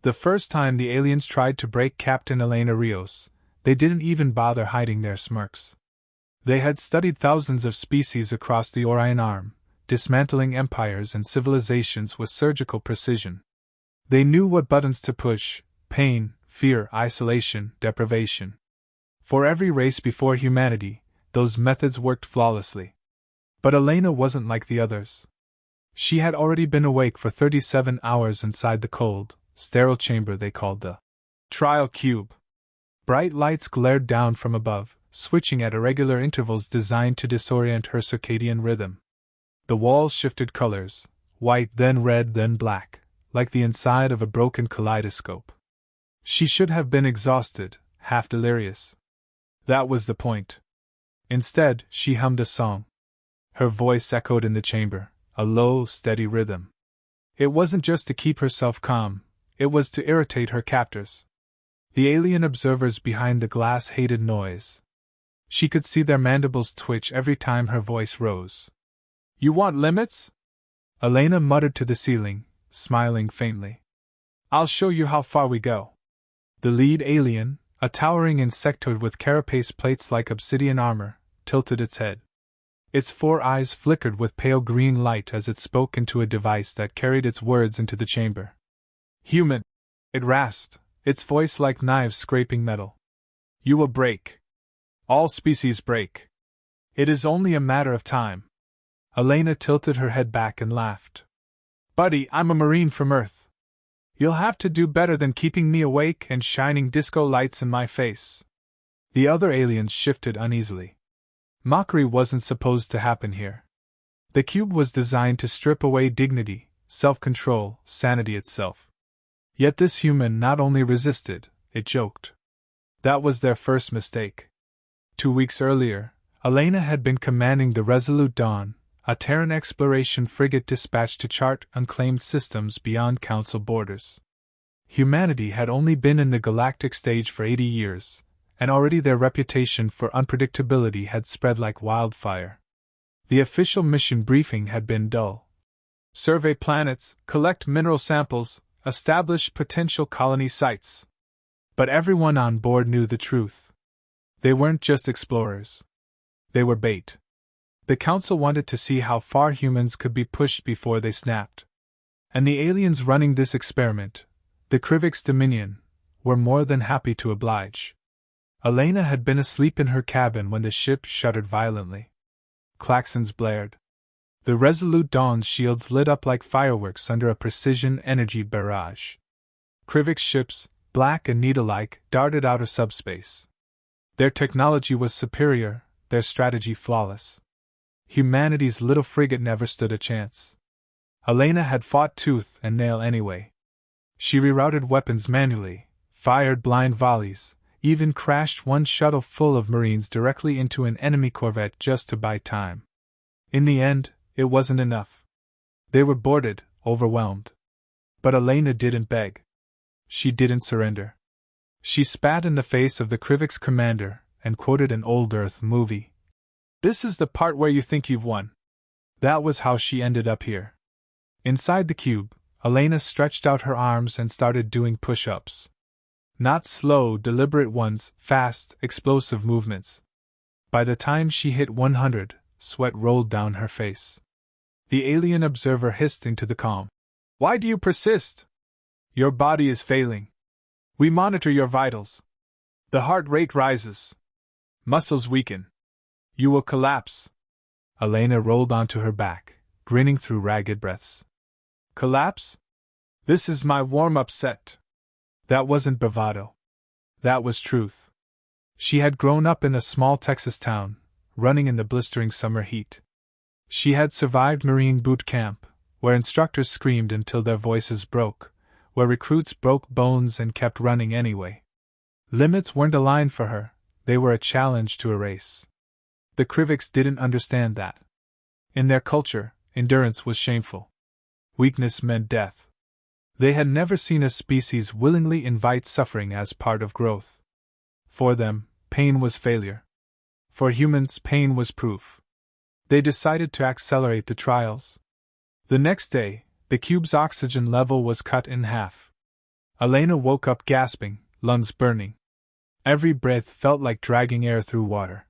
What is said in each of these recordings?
The first time the aliens tried to break Captain Elena Rios, they didn't even bother hiding their smirks. They had studied thousands of species across the Orion Arm, dismantling empires and civilizations with surgical precision. They knew what buttons to push: pain, fear, isolation, deprivation. For every race before humanity, those methods worked flawlessly. But Elena wasn't like the others. She had already been awake for 37 hours inside the cold, sterile chamber they called the trial cube. Bright lights glared down from above, switching at irregular intervals designed to disorient her circadian rhythm. The walls shifted colors, white then red then black, like the inside of a broken kaleidoscope. She should have been exhausted, half delirious. That was the point. Instead, she hummed a song. Her voice echoed in the chamber, a low, steady rhythm. It wasn't just to keep herself calm, it was to irritate her captors. The alien observers behind the glass hated noise. She could see their mandibles twitch every time her voice rose. "You want limits?" Elena muttered to the ceiling, smiling faintly. "I'll show you how far we go." The lead alien, a towering insectoid with carapace plates like obsidian armor, tilted its head. Its 4 eyes flickered with pale green light as it spoke into a device that carried its words into the chamber. "Human," it rasped, its voice like knives scraping metal. "You will break. All species break. It is only a matter of time." Elena tilted her head back and laughed. "Buddy, I'm a Marine from Earth. You'll have to do better than keeping me awake and shining disco lights in my face." The other aliens shifted uneasily. Mockery wasn't supposed to happen here. The cube was designed to strip away dignity, self-control, sanity itself. Yet this human not only resisted, it joked. That was their first mistake. 2 weeks earlier, Elena had been commanding the Resolute Dawn, a Terran exploration frigate dispatched to chart unclaimed systems beyond Council borders. Humanity had only been in the galactic stage for 80 years, and already their reputation for unpredictability had spread like wildfire. The official mission briefing had been dull. Survey planets, collect mineral samples, establish potential colony sites. But everyone on board knew the truth. They weren't just explorers. They were bait. The Council wanted to see how far humans could be pushed before they snapped. And the aliens running this experiment, the Krivik's Dominion, were more than happy to oblige. Elena had been asleep in her cabin when the ship shuddered violently. Klaxons blared. The Resolute Dawn's shields lit up like fireworks under a precision energy barrage. Krivik's ships, black and needle-like, darted out of subspace. Their technology was superior, their strategy flawless. Humanity's little frigate never stood a chance. Elena had fought tooth and nail anyway. She rerouted weapons manually, fired blind volleys, even crashed one shuttle full of Marines directly into an enemy corvette just to buy time. In the end, it wasn't enough. They were boarded, overwhelmed. But Elena didn't beg. She didn't surrender. She spat in the face of the Krivik's commander and quoted an old Earth movie. "This is the part where you think you've won." That was how she ended up here. Inside the cube, Elena stretched out her arms and started doing push-ups. Not slow, deliberate ones, fast, explosive movements. By the time she hit 100, sweat rolled down her face. The alien observer hissed into the calm. "Why do you persist? Your body is failing. We monitor your vitals. The heart rate rises. Muscles weaken. You will collapse." Elena rolled onto her back, grinning through ragged breaths. "Collapse? This is my warm-up set." That wasn't bravado. That was truth. She had grown up in a small Texas town, running in the blistering summer heat. She had survived Marine boot camp, where instructors screamed until their voices broke, where recruits broke bones and kept running anyway. Limits weren't a line for her, they were a challenge to a race. The Kriviks didn't understand that. In their culture, endurance was shameful. Weakness meant death. They had never seen a species willingly invite suffering as part of growth. For them, pain was failure. For humans, pain was proof. They decided to accelerate the trials. The next day, the cube's oxygen level was cut in half. Elena woke up gasping, lungs burning. Every breath felt like dragging air through water.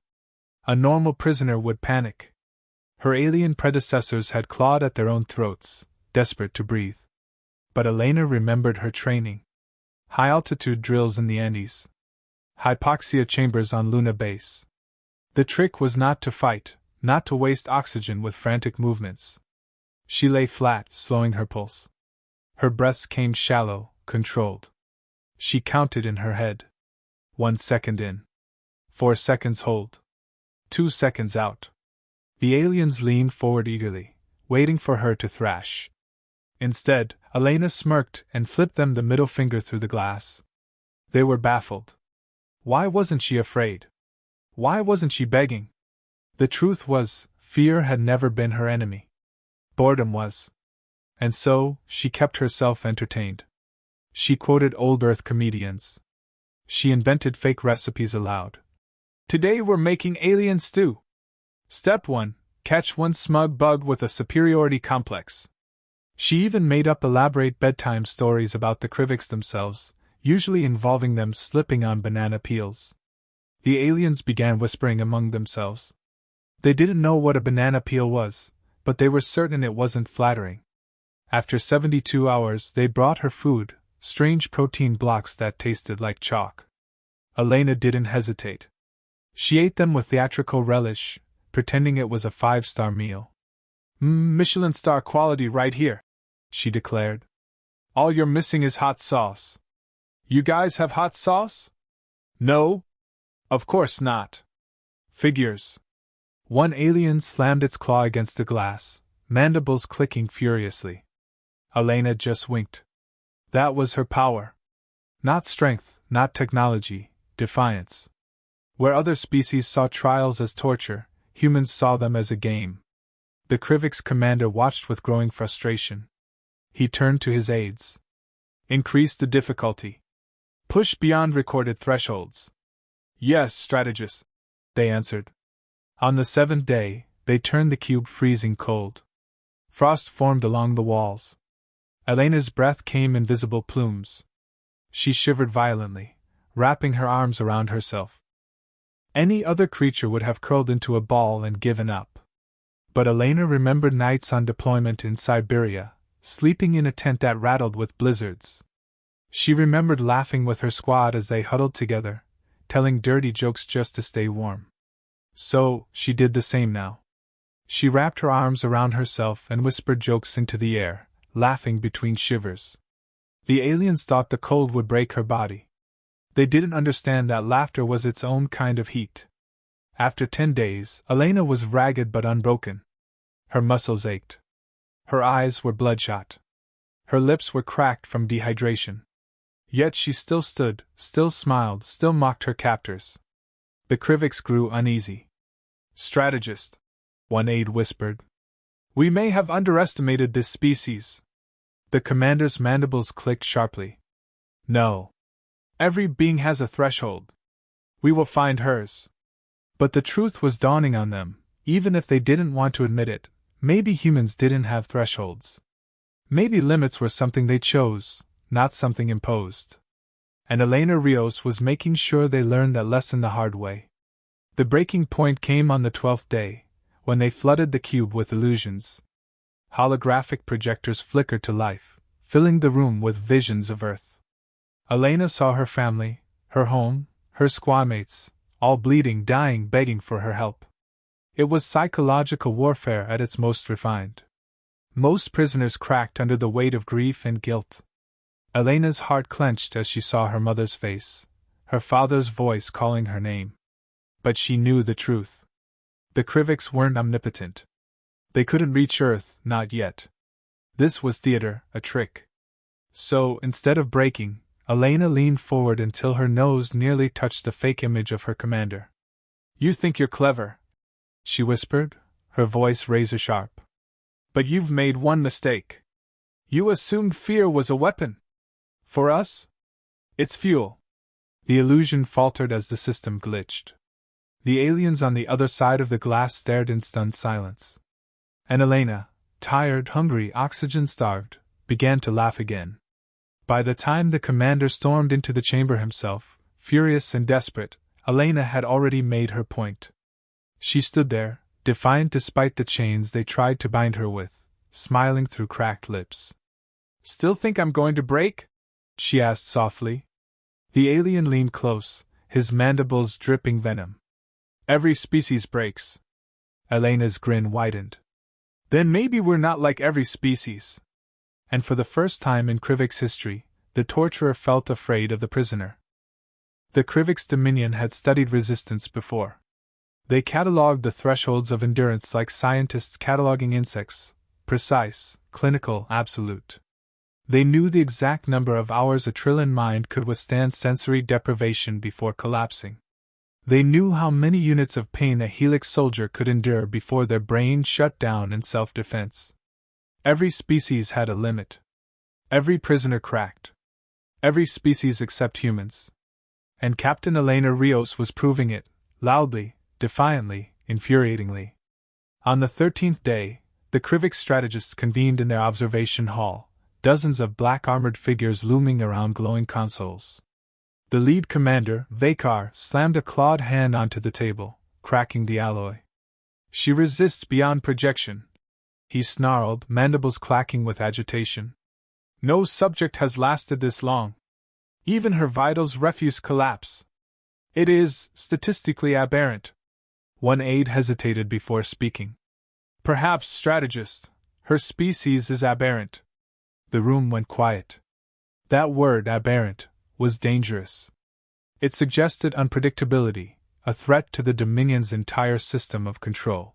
A normal prisoner would panic. Her alien predecessors had clawed at their own throats, desperate to breathe. But Elena remembered her training. High-altitude drills in the Andes. Hypoxia chambers on Luna Base. The trick was not to fight, not to waste oxygen with frantic movements. She lay flat, slowing her pulse. Her breaths came shallow, controlled. She counted in her head. 1 second in. 4 seconds hold. 2 seconds out. The aliens leaned forward eagerly, waiting for her to thrash. Instead, Elena smirked and flipped them the middle finger through the glass. They were baffled. Why wasn't she afraid? Why wasn't she begging? The truth was, fear had never been her enemy. Boredom was. And so, she kept herself entertained. She quoted old Earth comedians. She invented fake recipes aloud. Today we're making alien stew. Step 1. Catch one smug bug with a superiority complex. She even made up elaborate bedtime stories about the Kriviks themselves, usually involving them slipping on banana peels. The aliens began whispering among themselves. They didn't know what a banana peel was, but they were certain it wasn't flattering. After 72 hours, they brought her food, strange protein blocks that tasted like chalk. Elena didn't hesitate. She ate them with theatrical relish, pretending it was a 5-star meal. Michelin star quality right here, she declared. All you're missing is hot sauce. You guys have hot sauce? No? Of course not. Figures. One alien slammed its claw against the glass, mandibles clicking furiously. Elena just winked. That was her power. Not strength, not technology, defiance. Where other species saw trials as torture, humans saw them as a game. The Krivik's commander watched with growing frustration. He turned to his aides. Increase the difficulty. Push beyond recorded thresholds. Yes, strategist, they answered. On the 7th day, they turned the cube freezing cold. Frost formed along the walls. Elena's breath came in visible plumes. She shivered violently, wrapping her arms around herself. Any other creature would have curled into a ball and given up. But Elena remembered nights on deployment in Siberia, sleeping in a tent that rattled with blizzards. She remembered laughing with her squad as they huddled together, telling dirty jokes just to stay warm. So, she did the same now. She wrapped her arms around herself and whispered jokes into the air, laughing between shivers. The aliens thought the cold would break her body. They didn't understand that laughter was its own kind of heat. After 10 days, Elena was ragged but unbroken. Her muscles ached. Her eyes were bloodshot. Her lips were cracked from dehydration. Yet she still stood, still smiled, still mocked her captors. The Kriviks grew uneasy. Strategist, one aide whispered. We may have underestimated this species. The commander's mandibles clicked sharply. No. Every being has a threshold. We will find hers. But the truth was dawning on them, even if they didn't want to admit it. Maybe humans didn't have thresholds. Maybe limits were something they chose, not something imposed. And Elena Rios was making sure they learned that lesson the hard way. The breaking point came on the 12th day, when they flooded the cube with illusions. Holographic projectors flickered to life, filling the room with visions of Earth. Elena saw her family, her home, her squadmates, all bleeding, dying, begging for her help. It was psychological warfare at its most refined. Most prisoners cracked under the weight of grief and guilt. Elena's heart clenched as she saw her mother's face, her father's voice calling her name. But she knew the truth. The Kriviks weren't omnipotent. They couldn't reach Earth, not yet. This was theater, a trick. So, instead of breaking, Elena leaned forward until her nose nearly touched the fake image of her commander. You think you're clever, she whispered, her voice razor-sharp. But you've made one mistake. You assumed fear was a weapon. For us? It's fuel. The illusion faltered as the system glitched. The aliens on the other side of the glass stared in stunned silence. And Elena, tired, hungry, oxygen-starved, began to laugh again. By the time the commander stormed into the chamber himself, furious and desperate, Elena had already made her point. She stood there, defiant despite the chains they tried to bind her with, smiling through cracked lips. "Still think I'm going to break?" she asked softly. The alien leaned close, his mandibles dripping venom. "Every species breaks." Elena's grin widened. "Then maybe we're not like every species." And for the first time in Krivik's history, the torturer felt afraid of the prisoner. The Krivik's Dominion had studied resistance before. They catalogued the thresholds of endurance like scientists cataloging insects: precise, clinical, absolute. They knew the exact number of hours a Trillian mind could withstand sensory deprivation before collapsing. They knew how many units of pain a Helix soldier could endure before their brain shut down in self-defense. Every species had a limit. Every prisoner cracked. Every species except humans. And Captain Elena Rios was proving it, loudly, defiantly, infuriatingly. On the 13th day, the Krivik strategists convened in their observation hall, dozens of black-armored figures looming around glowing consoles. The lead commander, Vakar, slammed a clawed hand onto the table, cracking the alloy. "She resists beyond projection," he snarled, mandibles clacking with agitation. "No subject has lasted this long. Even her vitals refuse collapse. It is, statistically aberrant." One aide hesitated before speaking. "Perhaps, strategist, her species is aberrant." The room went quiet. That word, aberrant, was dangerous. It suggested unpredictability, a threat to the Dominion's entire system of control.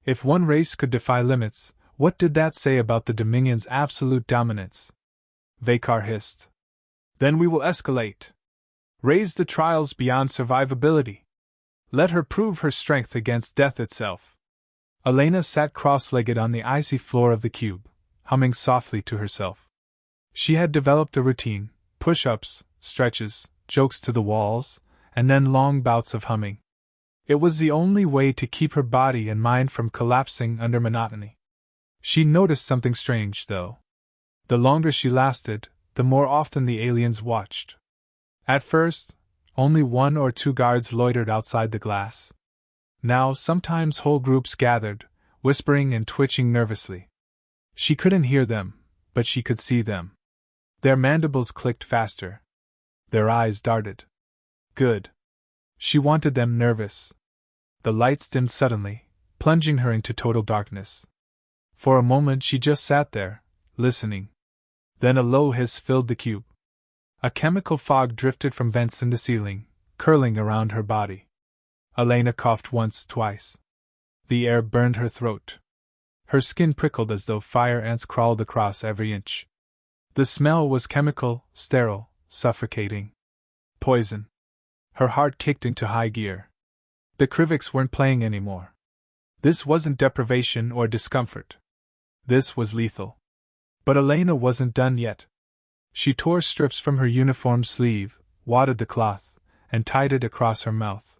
If one race could defy limits, what did that say about the Dominion's absolute dominance? Vakar hissed. "Then we will escalate. Raise the trials beyond survivability. Let her prove her strength against death itself." Elena sat cross-legged on the icy floor of the cube, humming softly to herself. She had developed a routine: push-ups, stretches, jokes to the walls, and then long bouts of humming. It was the only way to keep her body and mind from collapsing under monotony. She noticed something strange, though. The longer she lasted, the more often the aliens watched. At first, only 1 or 2 guards loitered outside the glass. Now, sometimes whole groups gathered, whispering and twitching nervously. She couldn't hear them, but she could see them. Their mandibles clicked faster. Their eyes darted. Good. She wanted them nervous. The lights dimmed suddenly, plunging her into total darkness. For a moment she just sat there, listening. Then a low hiss filled the cube. A chemical fog drifted from vents in the ceiling, curling around her body. Elena coughed once, twice. The air burned her throat. Her skin prickled as though fire ants crawled across every inch. The smell was chemical, sterile, suffocating. Poison. Her heart kicked into high gear. The Kriviks weren't playing anymore. This wasn't deprivation or discomfort. This was lethal. But Elena wasn't done yet. She tore strips from her uniform sleeve, wadded the cloth, and tied it across her mouth.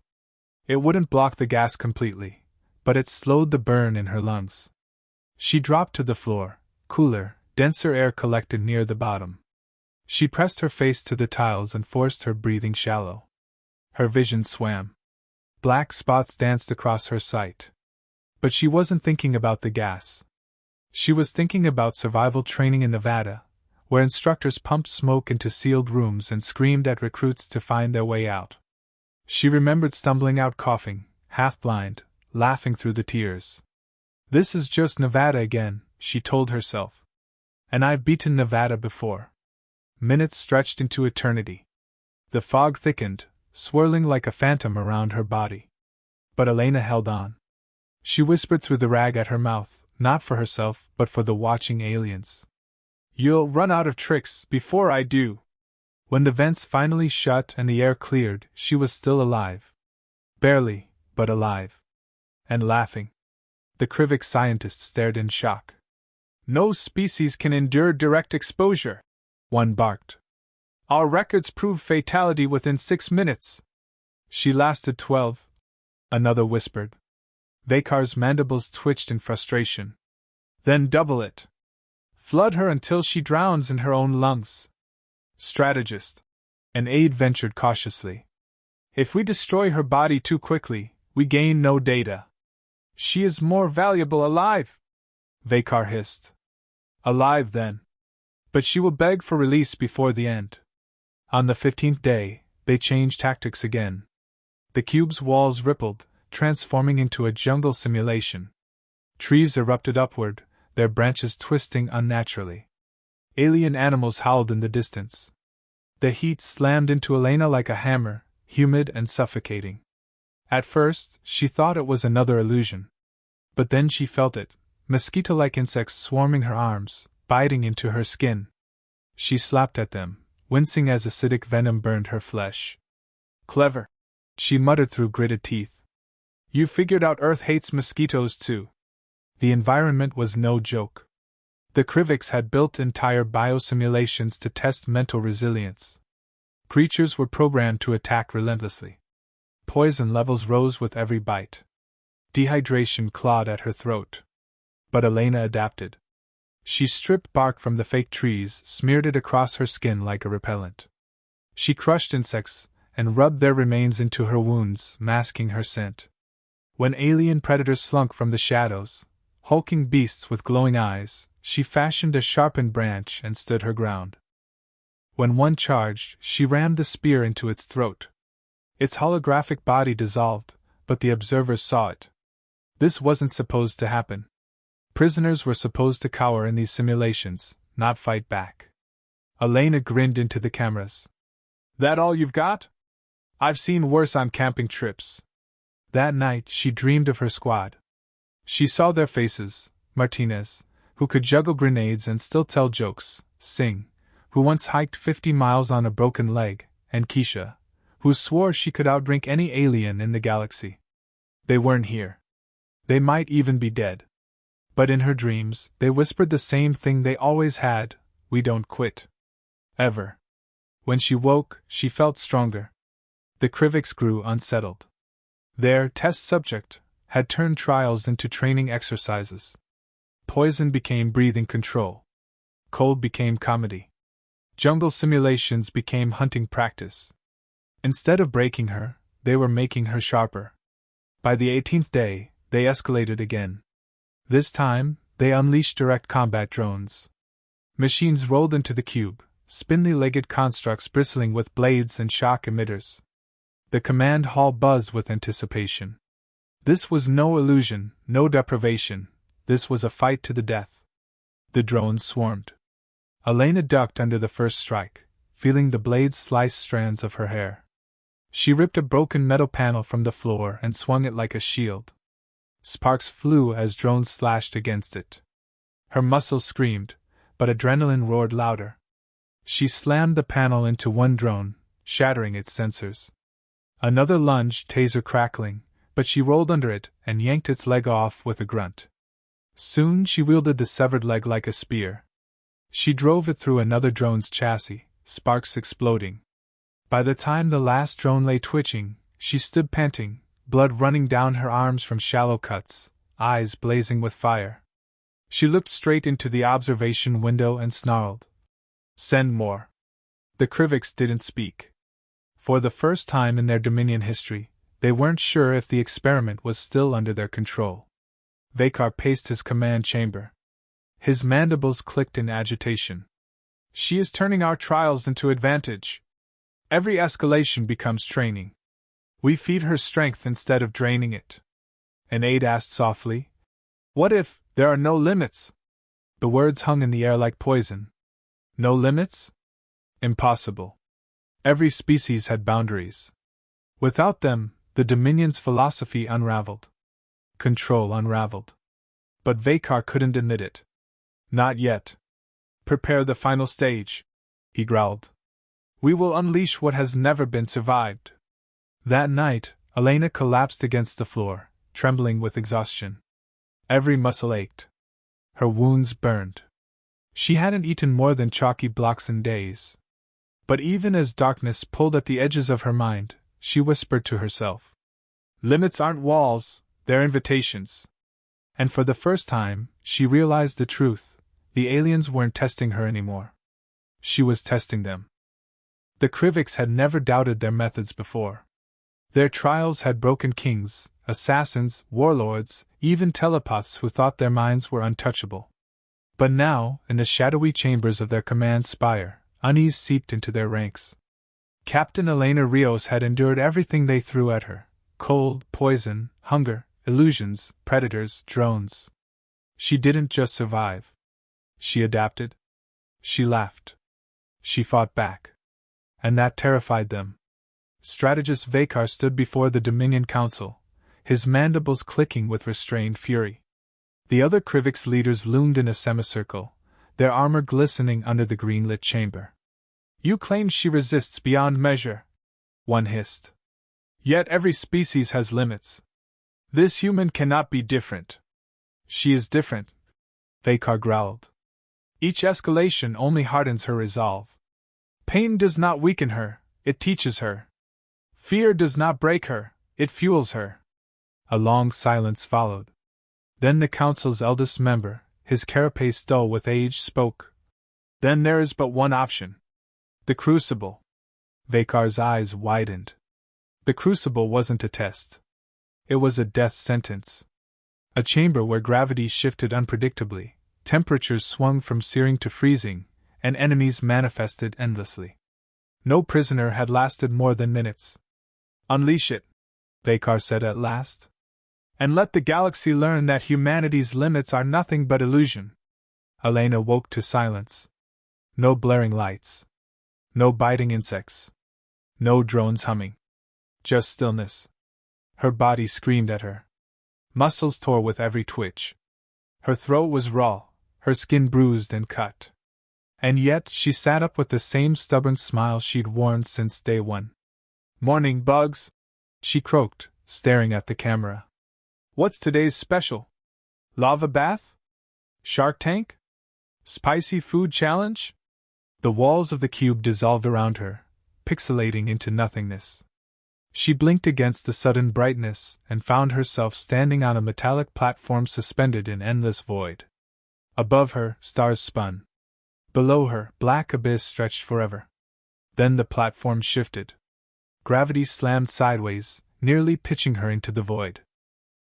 It wouldn't block the gas completely, but it slowed the burn in her lungs. She dropped to the floor. Cooler, denser air collected near the bottom. She pressed her face to the tiles and forced her breathing shallow. Her vision swam. Black spots danced across her sight. But she wasn't thinking about the gas. She was thinking about survival training in Nevada, where instructors pumped smoke into sealed rooms and screamed at recruits to find their way out. She remembered stumbling out coughing, half-blind, laughing through the tears. "This is just Nevada again," she told herself. "And I've beaten Nevada before." Minutes stretched into eternity. The fog thickened, swirling like a phantom around her body. But Elena held on. She whispered through the rag at her mouth, not for herself, but for the watching aliens. "You'll run out of tricks before I do." When the vents finally shut and the air cleared, she was still alive. Barely, but alive. And laughing. The Krivik scientists stared in shock. "No species can endure direct exposure," one barked. "Our records prove fatality within 6 minutes." "She lasted 12," another whispered. Vakar's mandibles twitched in frustration. "Then double it. Flood her until she drowns in her own lungs." Strategist. An aide ventured cautiously. If we destroy her body too quickly, we gain no data. She is more valuable alive, Vakar hissed. Alive, then. But she will beg for release before the end. On the 15th day, they changed tactics again. The cube's walls rippled, transforming into a jungle simulation. Trees erupted upward, their branches twisting unnaturally. Alien animals howled in the distance. The heat slammed into Elena like a hammer, humid and suffocating. At first, she thought it was another illusion. But then she felt it, mosquito-like insects swarming her arms, biting into her skin. She slapped at them, wincing as acidic venom burned her flesh. Clever, she muttered through gritted teeth. You figured out Earth hates mosquitoes too. The environment was no joke. The Kriviks had built entire biosimulations to test mental resilience. Creatures were programmed to attack relentlessly. Poison levels rose with every bite. Dehydration clawed at her throat. But Elena adapted. She stripped bark from the fake trees, smeared it across her skin like a repellent. She crushed insects and rubbed their remains into her wounds, masking her scent. When alien predators slunk from the shadows, hulking beasts with glowing eyes, she fashioned a sharpened branch and stood her ground. When one charged, she rammed the spear into its throat. Its holographic body dissolved, but the observers saw it. This wasn't supposed to happen. Prisoners were supposed to cower in these simulations, not fight back. Elena grinned into the cameras. That all you've got? I've seen worse on camping trips. That night she dreamed of her squad. She saw their faces: Martinez, who could juggle grenades and still tell jokes, Singh, who once hiked 50 miles on a broken leg, and Keisha, who swore she could outdrink any alien in the galaxy. They weren't here. They might even be dead. But in her dreams, they whispered the same thing they always had: we don't quit. Ever. When she woke, she felt stronger. The Kriviks grew unsettled. Their test subject had turned trials into training exercises. Poison became breathing control. Cold became comedy. Jungle simulations became hunting practice. Instead of breaking her, they were making her sharper. By the 18th day, they escalated again. This time, they unleashed direct combat drones. Machines rolled into the cube, spindly-legged constructs bristling with blades and shock emitters. The command hall buzzed with anticipation. This was no illusion, no deprivation. This was a fight to the death. The drones swarmed. Elena ducked under the first strike, feeling the blades slice strands of her hair. She ripped a broken metal panel from the floor and swung it like a shield. Sparks flew as drones slashed against it. Her muscles screamed, but adrenaline roared louder. She slammed the panel into one drone, shattering its sensors. Another lunged, taser crackling, but she rolled under it and yanked its leg off with a grunt. Soon she wielded the severed leg like a spear. She drove it through another drone's chassis, sparks exploding. By the time the last drone lay twitching, she stood panting, blood running down her arms from shallow cuts, eyes blazing with fire. She looked straight into the observation window and snarled, "Send more." The Kriviks didn't speak. For the first time in their Dominion history, they weren't sure if the experiment was still under their control. Vakar paced his command chamber. His mandibles clicked in agitation. She is turning our trials into advantage. Every escalation becomes training. We feed her strength instead of draining it. An aide asked softly, "What if there are no limits?" The words hung in the air like poison. No limits? Impossible. Every species had boundaries. Without them, the Dominion's philosophy unraveled. Control unraveled. But Vakar couldn't admit it. Not yet. Prepare the final stage, he growled. We will unleash what has never been survived. That night, Elena collapsed against the floor, trembling with exhaustion. Every muscle ached. Her wounds burned. She hadn't eaten more than chalky blocks in days. But even as darkness pulled at the edges of her mind, she whispered to herself, "Limits aren't walls, they're invitations." And for the first time, she realized the truth: the aliens weren't testing her anymore. She was testing them. The Kriviks had never doubted their methods before. Their trials had broken kings, assassins, warlords, even telepaths who thought their minds were untouchable. But now, in the shadowy chambers of their command spire, unease seeped into their ranks. Captain Elena Rios had endured everything they threw at her: cold, poison, hunger, illusions, predators, drones. She didn't just survive. She adapted. She laughed. She fought back. And that terrified them. Strategist Vakar stood before the Dominion Council, his mandibles clicking with restrained fury. The other Kriviks leaders loomed in a semicircle, their armor glistening under the green-lit chamber. "You claim she resists beyond measure," one hissed. "Yet every species has limits. This human cannot be different." "She is different," Vakar growled. "Each escalation only hardens her resolve. Pain does not weaken her, it teaches her. Fear does not break her, it fuels her." A long silence followed. Then the council's eldest member, his carapace dull with age, spoke. "Then there is but one option. The Crucible." Vakar's eyes widened. The Crucible wasn't a test. It was a death sentence. A chamber where gravity shifted unpredictably, temperatures swung from searing to freezing, and enemies manifested endlessly. No prisoner had lasted more than minutes. "Unleash it," Vakar said at last. "And let the galaxy learn that humanity's limits are nothing but illusion." Elena woke to silence. No blaring lights. No biting insects. No drones humming. Just stillness. Her body screamed at her. Muscles tore with every twitch. Her throat was raw, her skin bruised and cut. And yet she sat up with the same stubborn smile she'd worn since day one. "Morning, bugs," she croaked, staring at the camera. "What's today's special? Lava bath? Shark tank? Spicy food challenge?" The walls of the cube dissolved around her, pixelating into nothingness. She blinked against the sudden brightness and found herself standing on a metallic platform suspended in endless void. Above her, stars spun. Below her, black abyss stretched forever. Then the platform shifted. Gravity slammed sideways, nearly pitching her into the void.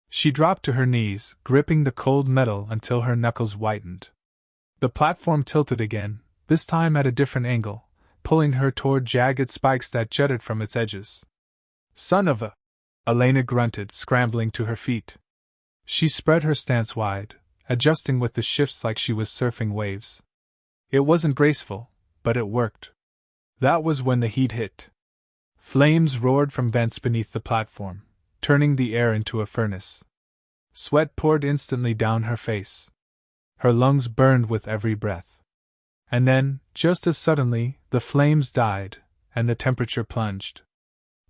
She dropped to her knees, gripping the cold metal until her knuckles whitened. The platform tilted again, this time at a different angle, pulling her toward jagged spikes that jutted from its edges. "Son of a..." Elena grunted, scrambling to her feet. She spread her stance wide, adjusting with the shifts like she was surfing waves. It wasn't graceful, but it worked. That was when the heat hit. Flames roared from vents beneath the platform, turning the air into a furnace. Sweat poured instantly down her face. Her lungs burned with every breath. And then, just as suddenly, the flames died, and the temperature plunged.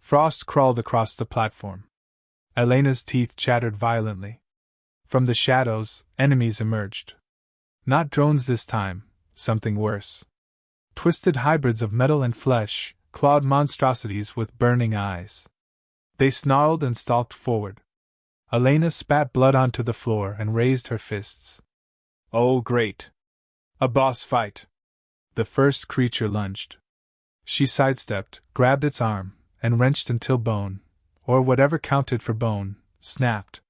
Frost crawled across the platform. Elena's teeth chattered violently. From the shadows, enemies emerged. Not drones this time, something worse. Twisted hybrids of metal and flesh, clawed monstrosities with burning eyes. They snarled and stalked forward. Elena spat blood onto the floor and raised her fists. "Oh, great! A boss fight!" The first creature lunged. She sidestepped, grabbed its arm, and wrenched until bone, or whatever counted for bone, snapped.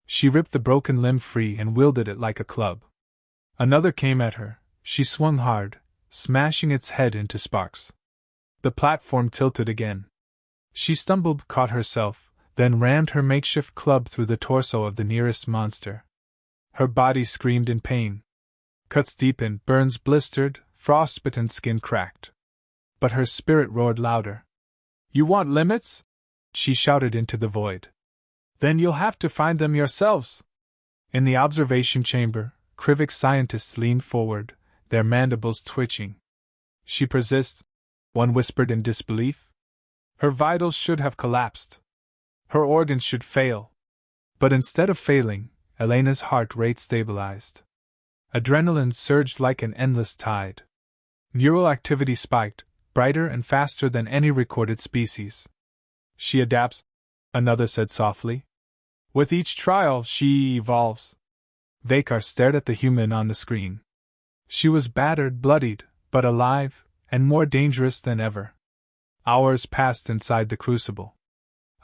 She ripped the broken limb free and wielded it like a club. Another came at her. She swung hard, smashing its head into sparks. The platform tilted again. She stumbled, caught herself, then rammed her makeshift club through the torso of the nearest monster. Her body screamed in pain. Cuts deepened, burns blistered, frostbitten skin cracked. But her spirit roared louder. "You want limits?" she shouted into the void. "Then you'll have to find them yourselves." In the observation chamber, Krivik scientists leaned forward, their mandibles twitching. "She persists," one whispered in disbelief. "Her vitals should have collapsed. Her organs should fail." But instead of failing, Elena's heart rate stabilized. Adrenaline surged like an endless tide. Neural activity spiked, brighter and faster than any recorded species. "She adapts," another said softly. "With each trial, she evolves." Vakar stared at the human on the screen. She was battered, bloodied, but alive, and more dangerous than ever. Hours passed inside the crucible.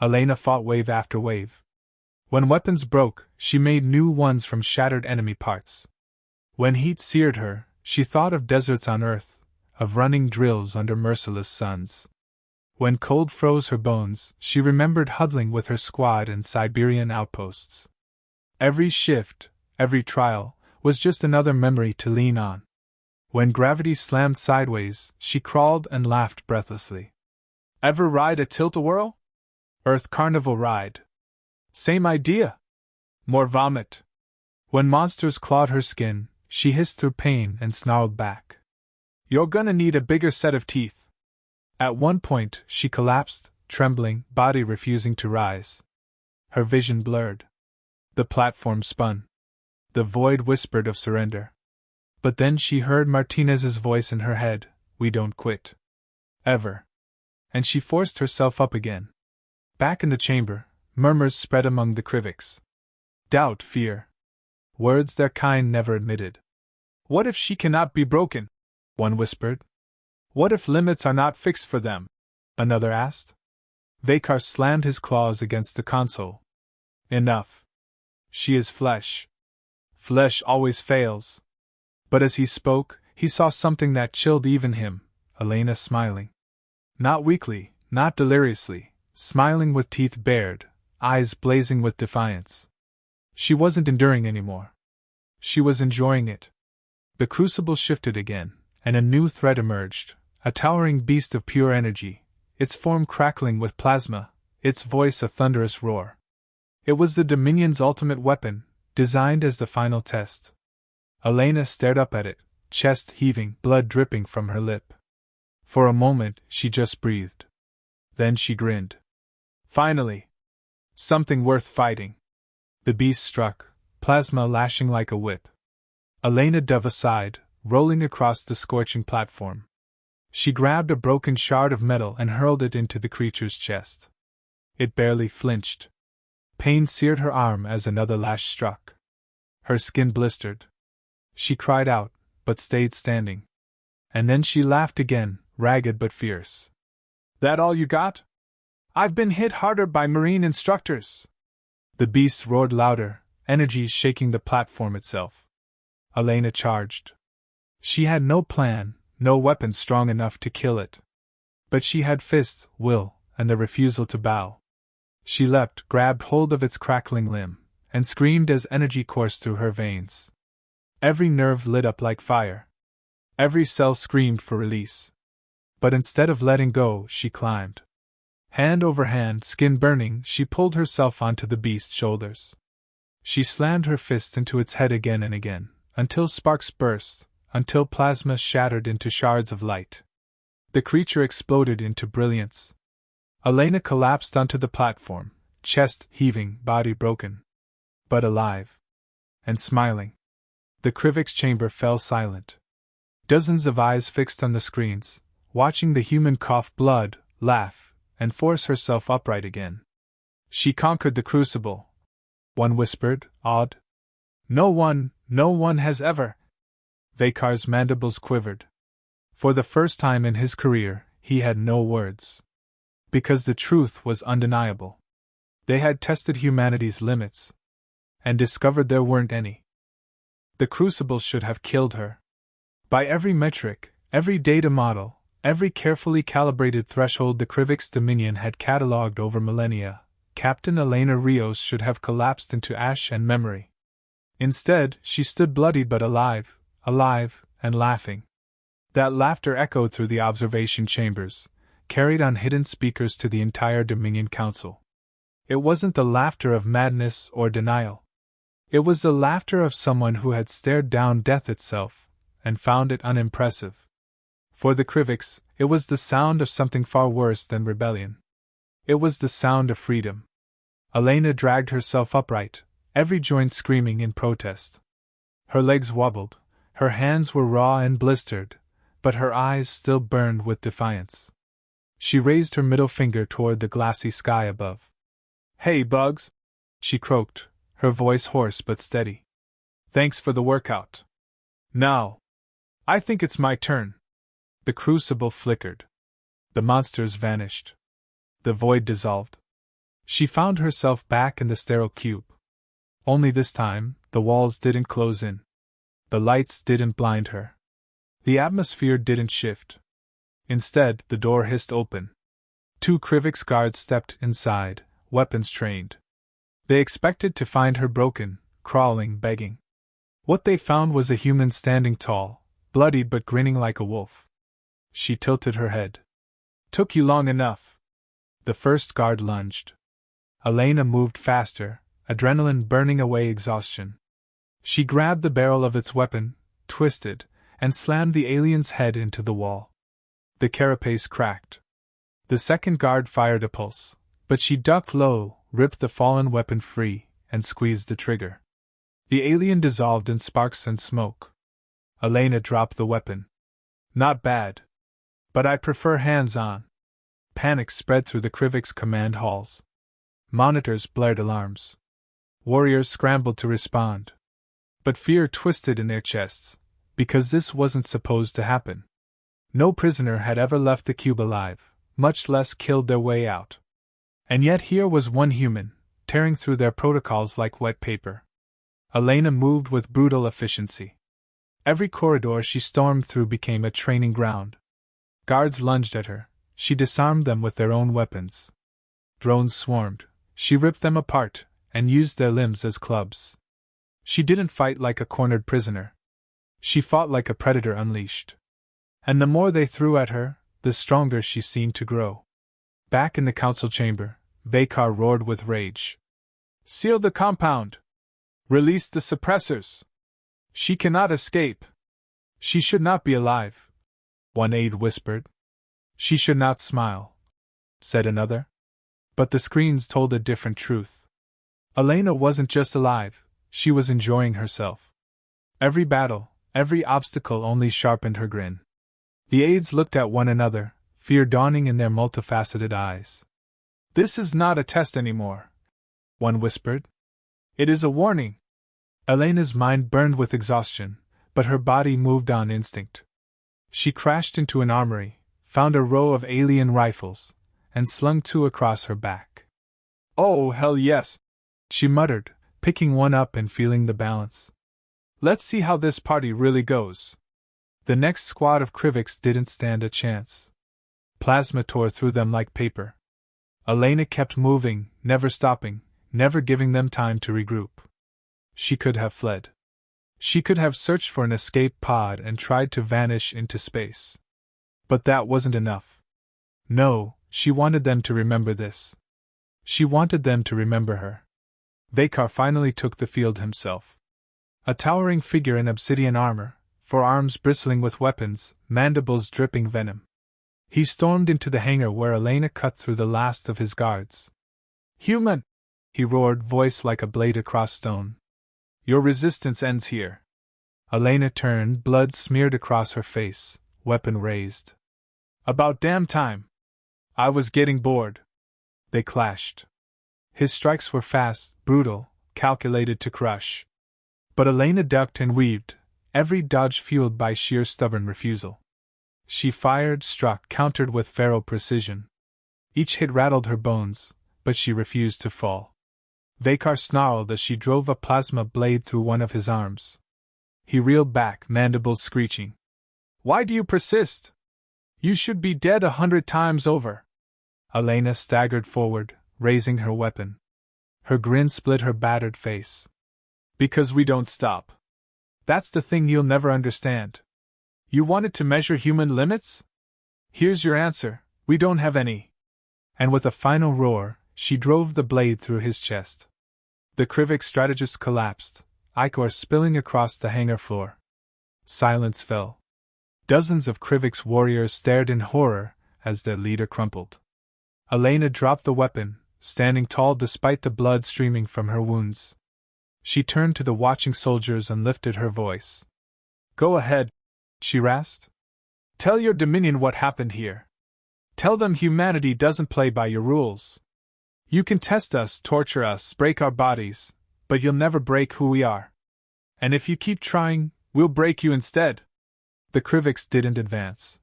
Elena fought wave after wave. When weapons broke, she made new ones from shattered enemy parts. When heat seared her, she thought of deserts on Earth, of running drills under merciless suns. When cold froze her bones, she remembered huddling with her squad in Siberian outposts. Every shift, every trial, was just another memory to lean on. When gravity slammed sideways, she crawled and laughed breathlessly. Ever ride a tilt-a-whirl? Earth Carnival ride. Same idea. More vomit. When monsters clawed her skin, she hissed through pain and snarled back. You're gonna need a bigger set of teeth. At one point, she collapsed, trembling, body refusing to rise. Her vision blurred. The platform spun. The void whispered of surrender. But then she heard Martinez's voice in her head, "We don't quit. Ever." And she forced herself up again. Back in the chamber, murmurs spread among the Kriviks. Doubt, fear. Words their kind never admitted. What if she cannot be broken? One whispered. What if limits are not fixed for them? Another asked. Vakar slammed his claws against the console. Enough. She is flesh. Flesh always fails. But as he spoke, he saw something that chilled even him, Elena smiling. Not weakly, not deliriously, smiling with teeth bared, eyes blazing with defiance. She wasn't enduring anymore. She was enjoying it. The crucible shifted again, and a new threat emerged, a towering beast of pure energy, its form crackling with plasma, its voice a thunderous roar. It was the Dominion's ultimate weapon, designed as the final test. Elena stared up at it, chest heaving, blood dripping from her lip. For a moment, she just breathed. Then she grinned. Finally! Something worth fighting. The beast struck, plasma lashing like a whip. Elena dove aside, rolling across the scorching platform. She grabbed a broken shard of metal and hurled it into the creature's chest. It barely flinched. Pain seared her arm as another lash struck. Her skin blistered. She cried out, but stayed standing. And then she laughed again, ragged but fierce. That all you got? I've been hit harder by Marine instructors. The beast roared louder, energy shaking the platform itself. Elena charged. She had no plan, no weapon strong enough to kill it. But she had fists, will, and the refusal to bow. She leapt, grabbed hold of its crackling limb, and screamed as energy coursed through her veins. Every nerve lit up like fire. Every cell screamed for release. But instead of letting go, she climbed. Hand over hand, skin burning, she pulled herself onto the beast's shoulders. She slammed her fists into its head again and again, until sparks burst, until plasma shattered into shards of light. The creature exploded into brilliance. Elena collapsed onto the platform, chest heaving, body broken. But alive. And smiling. The Krivik's chamber fell silent. Dozens of eyes fixed on the screens, watching the human cough blood, laugh, and force herself upright again. She conquered the crucible. One whispered, awed. No one has ever. Vakar's mandibles quivered. For the first time in his career, he had no words. Because the truth was undeniable. They had tested humanity's limits. And discovered there weren't any. The crucible should have killed her. By every metric, every data model, every carefully calibrated threshold the Krivik's dominion had catalogued over millennia, Captain Elena Rios should have collapsed into ash and memory. Instead, she stood bloodied but alive, and laughing. That laughter echoed through the observation chambers, carried on hidden speakers to the entire Dominion Council. It wasn't the laughter of madness or denial. It was the laughter of someone who had stared down death itself, and found it unimpressive. For the Kriviks, it was the sound of something far worse than rebellion. It was the sound of freedom. Elena dragged herself upright, every joint screaming in protest. Her legs wobbled, her hands were raw and blistered, but her eyes still burned with defiance. She raised her middle finger toward the glassy sky above. Hey, Bugs! She croaked, her voice hoarse but steady. Thanks for the workout. Now, I think it's my turn. The crucible flickered. The monsters vanished. The void dissolved. She found herself back in the sterile cube. Only this time, the walls didn't close in. The lights didn't blind her. The atmosphere didn't shift. Instead, the door hissed open. 2 Krivix guards stepped inside, weapons trained. They expected to find her broken, crawling, begging. What they found was a human standing tall, bloodied but grinning like a wolf. She tilted her head. "Took you long enough." The first guard lunged. Elena moved faster, adrenaline burning away exhaustion. She grabbed the barrel of its weapon, twisted, and slammed the alien's head into the wall. The carapace cracked. The second guard fired a pulse, but she ducked low, ripped the fallen weapon free, and squeezed the trigger. The alien dissolved in sparks and smoke. Elena dropped the weapon. "Not bad. But I prefer hands-on." Panic spread through the Krivix command halls. Monitors blared alarms. Warriors scrambled to respond. But fear twisted in their chests, because this wasn't supposed to happen. No prisoner had ever left the cube alive, much less killed their way out. And yet here was one human, tearing through their protocols like wet paper. Elena moved with brutal efficiency. Every corridor she stormed through became a training ground. Guards lunged at her. She disarmed them with their own weapons. Drones swarmed. She ripped them apart, and used their limbs as clubs. She didn't fight like a cornered prisoner. She fought like a predator unleashed. And the more they threw at her, the stronger she seemed to grow. Back in the council chamber, Vakar roared with rage. "Seal the compound! Release the suppressors! She cannot escape! She should not be alive," one aide whispered. "She should not smile," said another. But the screens told a different truth. Elena wasn't just alive, she was enjoying herself. Every battle, every obstacle only sharpened her grin. The aides looked at one another, fear dawning in their multifaceted eyes. "This is not a test anymore," one whispered. "It is a warning." Elena's mind burned with exhaustion, but her body moved on instinct. She crashed into an armory, found a row of alien rifles, and slung 2 across her back. "Oh, hell yes," she muttered, picking one up and feeling the balance. "Let's see how this party really goes." The next squad of Krivix didn't stand a chance. Plasma tore through them like paper. Elena kept moving, never stopping, never giving them time to regroup. She could have fled. She could have searched for an escape pod and tried to vanish into space. But that wasn't enough. No, she wanted them to remember this. She wanted them to remember her. Vakar finally took the field himself. A towering figure in obsidian armor, forearms bristling with weapons, mandibles dripping venom. He stormed into the hangar where Elena cut through the last of his guards. "Human!" he roared, voice like a blade across stone. "Your resistance ends here." Elena turned, blood smeared across her face, weapon raised. "About damn time! I was getting bored." They clashed. His strikes were fast, brutal, calculated to crush. But Elena ducked and weaved, every dodge fueled by sheer stubborn refusal. She fired, struck, countered with feral precision. Each hit rattled her bones, but she refused to fall. Vakar snarled as she drove a plasma blade through one of his arms. He reeled back, mandibles screeching. "Why do you persist? You should be dead 100 times over." Elena staggered forward, raising her weapon. Her grin split her battered face. "Because we don't stop. That's the thing you'll never understand. You wanted to measure human limits? Here's your answer, we don't have any." And with a final roar, she drove the blade through his chest. The Krivix strategist collapsed, ichor spilling across the hangar floor. Silence fell. Dozens of Krivix warriors stared in horror as their leader crumpled. Elena dropped the weapon, standing tall despite the blood streaming from her wounds. She turned to the watching soldiers and lifted her voice. "Go ahead," she rasped. "Tell your Dominion what happened here. Tell them humanity doesn't play by your rules. You can test us, torture us, break our bodies, but you'll never break who we are. And if you keep trying, we'll break you instead." The Krivix didn't advance.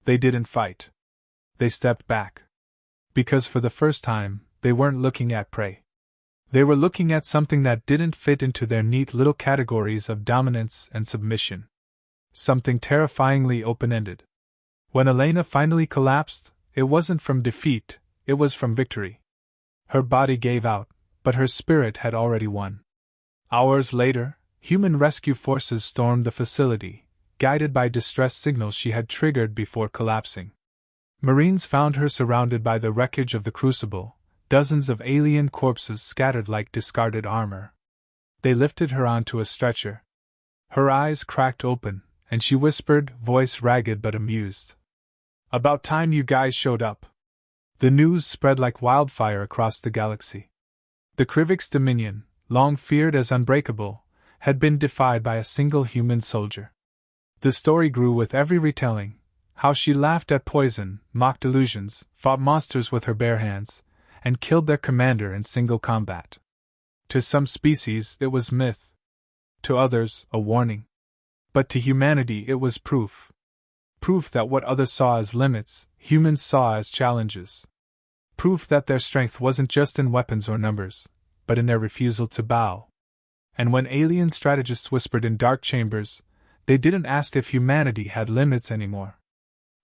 They didn't fight. They stepped back. Because for the first time, they weren't looking at prey. They were looking at something that didn't fit into their neat little categories of dominance and submission. Something terrifyingly open-ended. When Elena finally collapsed, it wasn't from defeat, it was from victory. Her body gave out, but her spirit had already won. Hours later, human rescue forces stormed the facility, guided by distress signals she had triggered before collapsing. Marines found her surrounded by the wreckage of the Crucible, dozens of alien corpses scattered like discarded armor. They lifted her onto a stretcher. Her eyes cracked open, and she whispered, voice ragged but amused. "About time you guys showed up." The news spread like wildfire across the galaxy. The Krivik's dominion, long feared as unbreakable, had been defied by a single human soldier. The story grew with every retelling, how she laughed at poison, mocked illusions, fought monsters with her bare hands, and killed their commander in single combat. To some species it was myth. To others, a warning. But to humanity it was proof. Proof that what others saw as limits, humans saw as challenges. Proof that their strength wasn't just in weapons or numbers, but in their refusal to bow. And when alien strategists whispered in dark chambers, they didn't ask if humanity had limits anymore.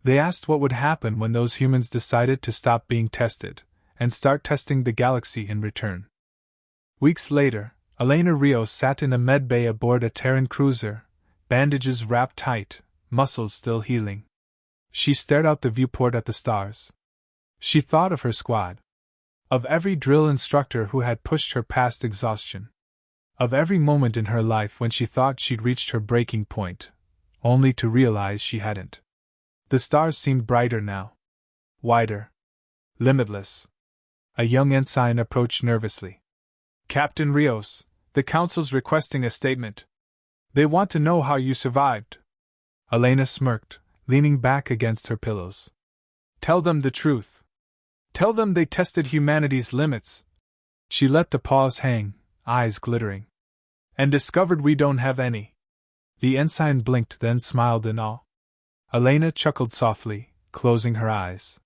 They asked what would happen when those humans decided to stop being tested, and start testing the galaxy in return. Weeks later, Elena Rios sat in a med bay aboard a Terran cruiser, bandages wrapped tight, muscles still healing. She stared out the viewport at the stars. She thought of her squad. Of every drill instructor who had pushed her past exhaustion. Of every moment in her life when she thought she'd reached her breaking point, only to realize she hadn't. The stars seemed brighter now. Wider. Limitless. A young ensign approached nervously. "Captain Rios, the Council's requesting a statement. They want to know how you survived." Elena smirked, leaning back against her pillows. "Tell them the truth. Tell them they tested humanity's limits." She let the pause hang, eyes glittering. "And discovered we don't have any." The ensign blinked, then smiled in awe. Elena chuckled softly, closing her eyes.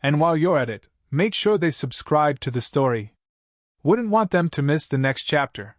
"And while you're at it, make sure they subscribe to the story. Wouldn't want them to miss the next chapter."